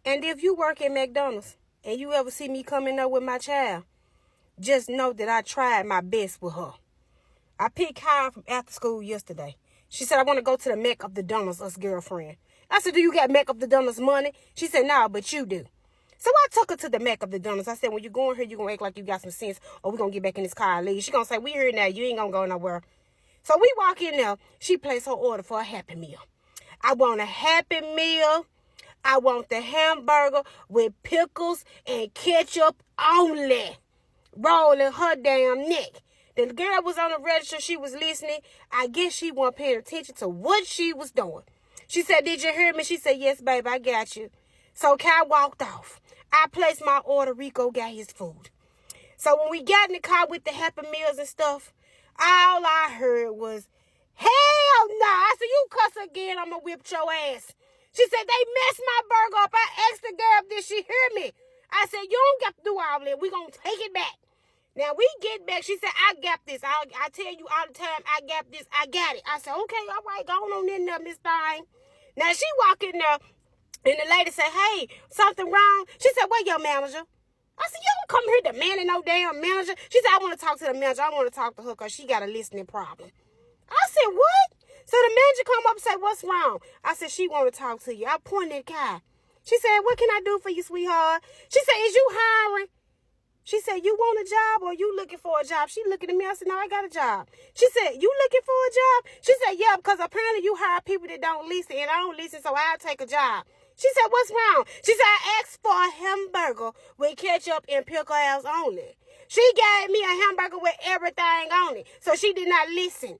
And if you work at McDonald's and you ever see me coming up with my child, just know that I tried my best with her. I picked Kyle from after school yesterday. She said, I want to go to the Mac of the Donuts, us girlfriend. I said, do you got Mac of the Donuts money? She said, no, but you do. So I took her to the Mac of the Donuts. I said, when you going here, you going to act like you got some sense, or we going to get back in this car and leave. She going to say, we here now. You ain't going to go nowhere. So we walk in there. She placed her order for a Happy Meal. I want a Happy Meal. I want the hamburger with pickles and ketchup only. Rolling her damn neck. The girl was on the register. She was listening. I guess she wasn't paying attention to what she was doing. She said, did you hear me? She said, yes, baby, I got you. So Kai walked off. I placed my order. Rico got his food. So when we got in the car with the Happy Meals and stuff, all I heard was, hell no. I said, you cuss again, I'm going to whip your ass. She said, they messed my burger up. I asked the girl, did she hear me? I said, you don't got to do all that. We're going to take it back. Now, we get back. She said, I got this. I tell you all the time, I got this. I got it. I said, okay, all right, go on in there, Miss Thing. Now, she walk in there, and the lady said, hey, something wrong? She said, where your manager? I said, you don't come here demanding no damn manager. She said, I want to talk to the manager. I want to talk to her because she got a listening problem. I said, what? So the manager come up and say, what's wrong? I said, she want to talk to you. I pointed at Kai. She said, what can I do for you, sweetheart? She said, is you hiring? She said, you want a job or you looking for a job? She looking at me. I said, no, I got a job. She said, you looking for a job? She said, yeah, because apparently you hire people that don't listen, and I don't listen, so I'll take a job. She said, what's wrong? She said, I asked for a hamburger with ketchup and pickles only. She gave me a hamburger with everything on it, so she did not listen.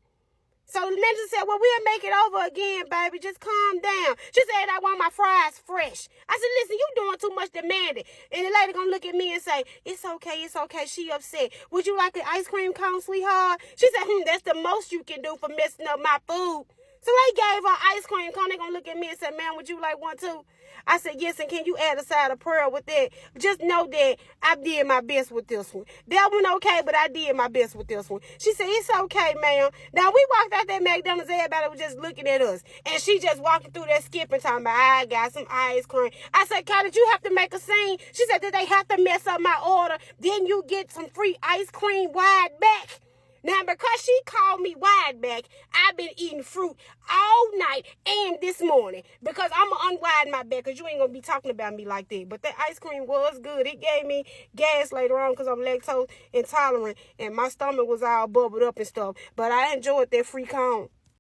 So the manager said, well, we'll make it over again, baby. Just calm down. She said, I want my fries fresh. I said, listen, you doing too much demanding. And the lady going to look at me and say, it's okay, it's okay. She upset. Would you like an ice cream cone, sweetheart? She said, that's the most you can do for messing up my food. So they gave her ice cream cone. They going to look at me and say, ma'am, would you like one too? I said, yes, and can you add a side of prayer with that? Just know that I did my best with this one. That one okay, but I did my best with this one. She said, it's okay, ma'am. Now, we walked out that McDonald's, everybody was just looking at us. And she just walking through that skipping time, I got some ice cream. I said, Kai, did you have to make a scene? She said, did they have to mess up my order? Then you get some free ice cream wide back. Now, because she called me wide back, I've been eating fruit all night and this morning because I'm going to unwide my back because you ain't going to be talking about me like that. But that ice cream was good. It gave me gas later on because I'm lactose intolerant and my stomach was all bubbled up and stuff. But I enjoyed that free cone.